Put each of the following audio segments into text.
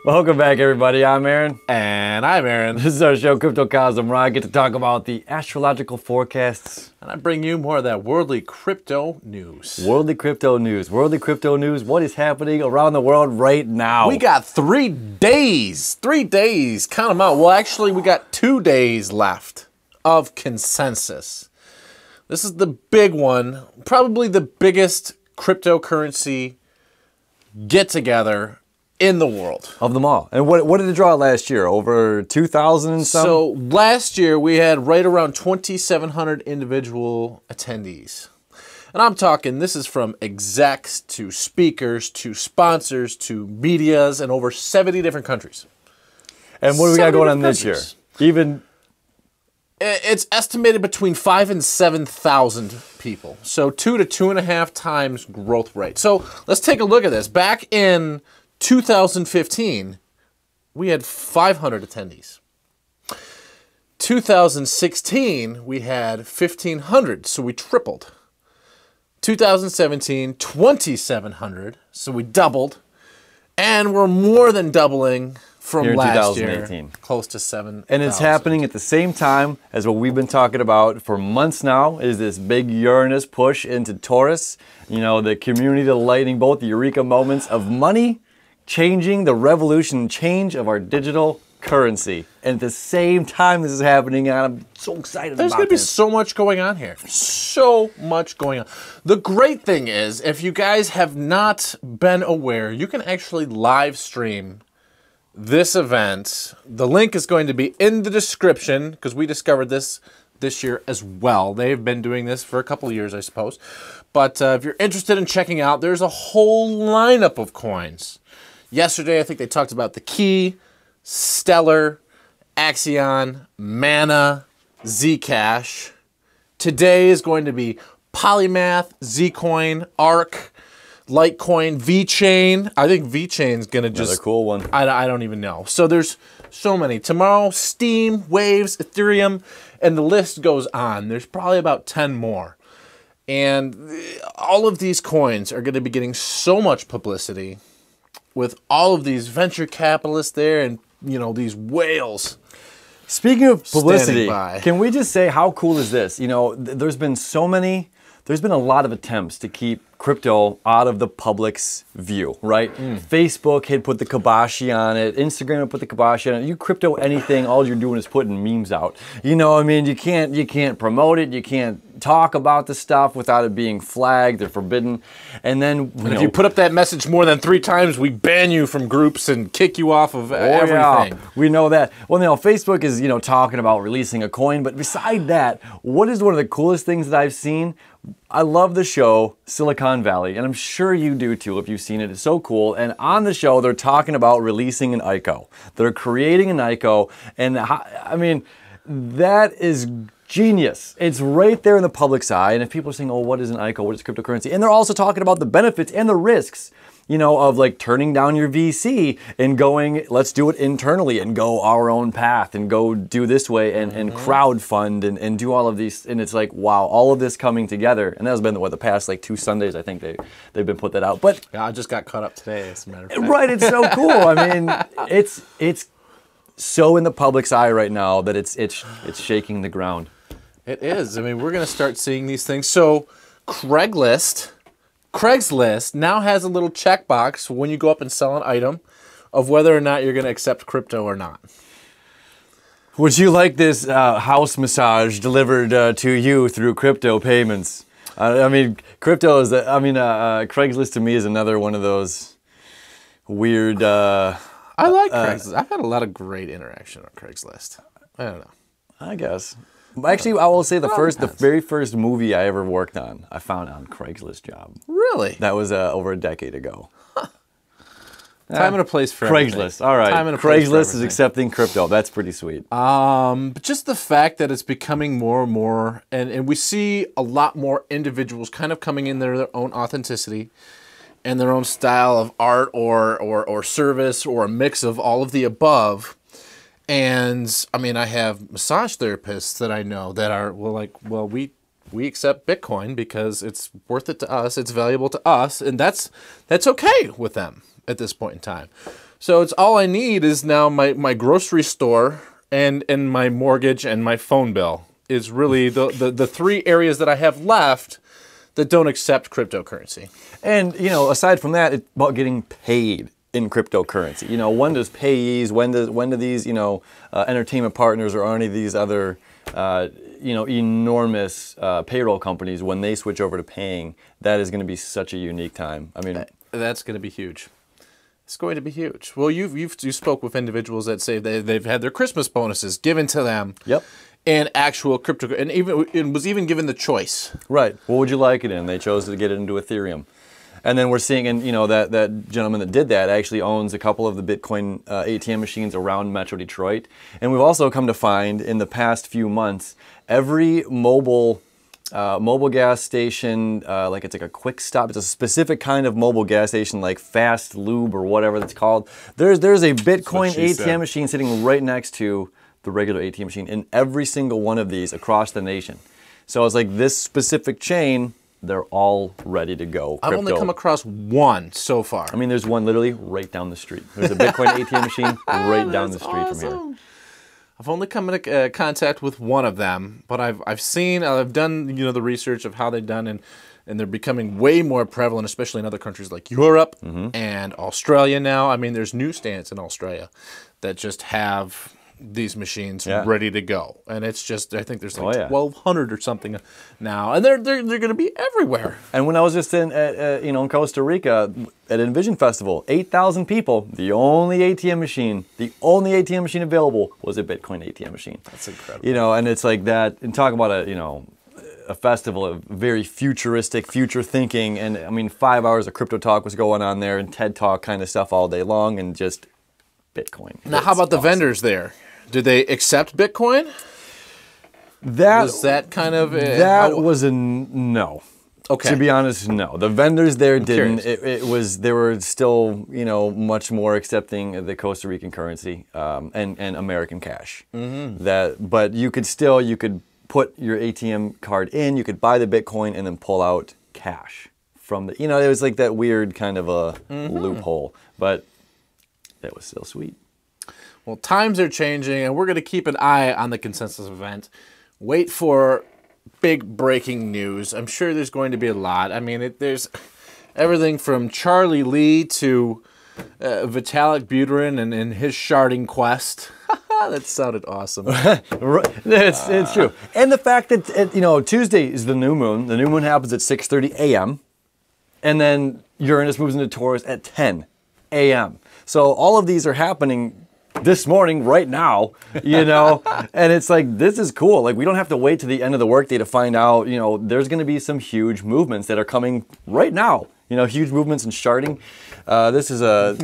Welcome back, everybody. I'm Aaron. And I'm Aaron. This is our show, Crypto Cosm, where I get to talk about the astrological forecasts. And I bring you more of that worldly crypto news. Worldly crypto news. Worldly crypto news. What is happening around the world right now? We got 3 days. 3 days. Count them out. Well, actually, we got 2 days left of consensus. This is the big one. Probably the biggest cryptocurrency get-together in the world. Of them all. And what did it draw last year? Over 2,000 and some? So last year we had right around 2,700 individual attendees. And I'm talking, this is from execs to speakers to sponsors to medias in over 70 different countries. And what do we got going on this year? Even... It's estimated between 5,000 and 7,000 people. So 2 to 2.5 times growth rate. So let's take a look at this. Back in 2015, we had 500 attendees. 2016, we had 1,500, so we tripled. 2017, 2,700, so we doubled. And we're more than doubling from here in last 2018. year, close to 7,000. And it's happening at the same time as what we've been talking about for months now, is this big Uranus push into Taurus. You know, the community, the lightning bolt, the eureka moments of money changing, the revolution change of our digital currency. And at the same time this is happening, and I'm so excited about this. There's going to be so much going on here. So much going on. The great thing is, if you guys have not been aware, you can actually live stream this event. The link is going to be in the description because we discovered this year as well. They've been doing this for a couple of years, I suppose. But if you're interested in checking out, there's a whole lineup of coins. Yesterday, I think they talked about the Key, Stellar, Axion, Mana, Zcash. Today is going to be Polymath, Zcoin, Arc, Litecoin, VeChain. I think VeChain's going to just... Another cool one. I don't even know. So there's so many. Tomorrow, Steam, Waves, Ethereum, and the list goes on. There's probably about 10 more. And all of these coins are going to be getting so much publicity with all of these venture capitalists there and, you know, these whales. Speaking of publicity, can we just say how cool is this? You know, there's been a lot of attempts to keep crypto out of the public's view, right? Facebook had put the kibosh on it. Instagram had put the kibosh on it. You crypto anything, all you're doing is putting memes out. You know, I mean, you can't promote it. You can't talk about the stuff without it being flagged or forbidden. And then, if you put up that message more than 3 times, we ban you from groups and kick you off of everything. Yeah, we know that. Well, now Facebook is, you know, talking about releasing a coin, but beside that, what is one of the coolest things that I've seen? I love the show Silicon Valley, and I'm sure you do too if you've seen it. It's so cool. And on the show, they're talking about releasing an ICO. They're creating an ICO, and I mean, that is genius. It's right there in the public's eye. And if people are saying, oh, what is an ICO? What is cryptocurrency? And they're also talking about the benefits and the risks, you know, of like turning down your VC and going, let's do it internally and go our own path and go do this way and crowd fund and do all of these. And it's like, wow, all of this coming together. And that's been, what, the past like 2 Sundays, I think they've been put that out. But yeah, I just got caught up today, as a matter of fact. Right, it's so cool. I mean, it's so in the public's eye right now that it's shaking the ground. It is. I mean, we're going to start seeing these things. So Craigslist now has a little checkbox when you go up and sell an item of whether or not you're going to accept crypto or not. Would you like this house massage delivered to you through crypto payments? I mean, crypto is, Craigslist to me is another one of those weird... I like Craigslist. I've had a lot of great interaction on Craigslist. I don't know. I guess. Actually, I will say the very first movie I ever worked on, I found on Craigslist job. Really? That was over a decade ago. Time and a place for Craigslist. Everything. All right. Time and a place Craigslist is accepting crypto. That's pretty sweet. But just the fact that it's becoming more and more, and we see a lot more individuals kind of coming in their own authenticity and their own style of art or service or a mix of all of the above. And I mean, I have massage therapists that I know that are we accept Bitcoin because it's worth it to us, it's valuable to us, and that's okay with them at this point in time. So it's all I need is now my grocery store and my mortgage and my phone bill is really the three areas that I have left that don't accept cryptocurrency. And, you know, aside from that, it's about getting paid in cryptocurrency. You know, when does payees, when do these, you know, entertainment partners or any of these other, you know, enormous payroll companies, when they switch over to paying, that is going to be such a unique time. I mean, that's going to be huge. It's going to be huge. Well, you spoke with individuals that say they've had their Christmas bonuses given to them. Yep. And actual crypto, and it was even given the choice. Right. What would you like it in? They chose to get it into Ethereum. And then we're seeing, and you know, that gentleman that did that actually owns a couple of the Bitcoin ATM machines around Metro Detroit. And we've also come to find in the past few months, every mobile gas station, like it's like a quick stop. It's a specific kind of mobile gas station, like Fast Lube or whatever that's called. There's a Bitcoin ATM machine sitting right next to the regular ATM machine in every single one of these across the nation. So it's like this specific chain, they're all ready to go. I've only come across one so far. I mean, there's one literally right down the street. There's a Bitcoin ATM machine right down the street from here. I've only come into contact with one of them, but I've done, you know, the research of how they've done, and they're becoming way more prevalent, especially in other countries like Europe and Australia now. I mean, there's newsstands in Australia that just have these machines ready to go, and it's just, I think there's like 1,200 or something now, and they're going to be everywhere. And when I was just in you know, in Costa Rica at Envision Festival, 8,000 people, the only ATM machine available was a Bitcoin ATM machine. That's incredible. You know, and it's like that, and talk about a, you know, a festival of very futuristic, future thinking, and I mean, 5 hours of crypto talk was going on there, and TED Talk kind of stuff all day long, and just Bitcoin. Now, how about the vendors there? Do they accept Bitcoin? Was that kind of was a no. Okay. To be honest, no. The vendors there didn't. They were still, you know, much more accepting the Costa Rican currency and American cash. But you could put your ATM card in, you could buy the Bitcoin and then pull out cash from the, you know, it was like that weird kind of a loophole, but that was still sweet. Well, times are changing, and we're going to keep an eye on the consensus event. Wait for big breaking news. I'm sure there's going to be a lot. I mean, there's everything from Charlie Lee to Vitalik Buterin and his sharding quest. That sounded awesome. It's true. And the fact that, you know, Tuesday is the new moon. The new moon happens at 6:30 a.m. And then Uranus moves into Taurus at 10 a.m. So all of these are happening this morning, right now, you know, and it's like, this is cool. Like, we don't have to wait to the end of the workday to find out, you know, there's going to be some huge movements that are coming right now. You know, huge movements in sharding. This is a,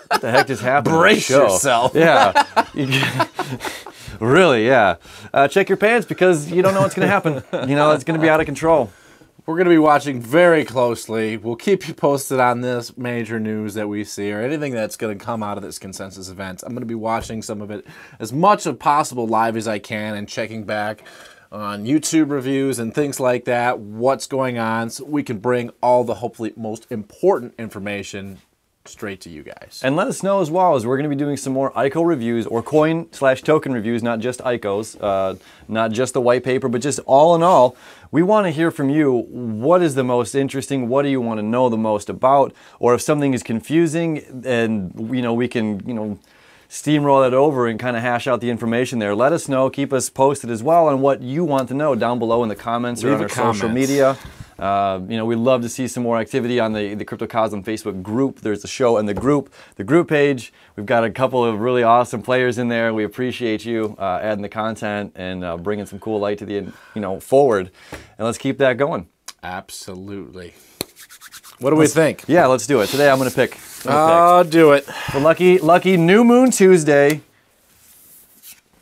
what the heck just happened? Brace yourself. Yeah. Really, yeah. Check your pants because you don't know what's going to happen. You know, it's going to be out of control. We're going to be watching very closely. We'll keep you posted on this major news that we see or anything that's going to come out of this consensus event. I'm going to be watching some of it as much as possible live as I can and checking back on YouTube reviews and things like that, what's going on, so we can bring all the hopefully most important information straight to you guys. And let us know as well, as we're going to be doing some more ICO reviews or coin/token reviews, not just ICOs, not just the white paper, but just all in all. We want to hear from you. What is the most interesting? What do you want to know the most about? Or if something is confusing, and you know, we can, you know, steamroll it over and kind of hash out the information there. Let us know. Keep us posted as well on what you want to know down below in the comments or on our social media. You know, we'd love to see some more activity on the Crypto Cosm Facebook group. There's a show in the group page. We've got a couple of really awesome players in there. We appreciate you adding the content and bringing some cool light to the, you know, forward. And let's keep that going. Absolutely. What do we think? Yeah, let's do it. Today I'm going to pick. I'll do it. For lucky New Moon Tuesday,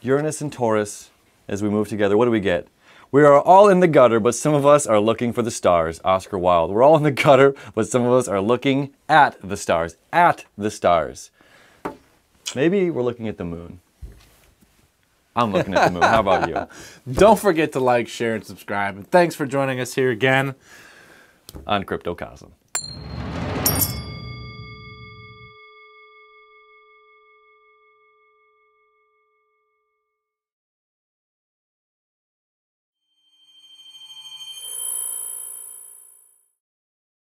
Uranus and Taurus, as we move together, what do we get? We are all in the gutter, but some of us are looking for the stars. Oscar Wilde. We're all in the gutter, but some of us are looking at the stars. At the stars. Maybe we're looking at the moon. I'm looking at the moon. How about you? Don't forget to like, share, and subscribe. And thanks for joining us here again on Crypto Cosm.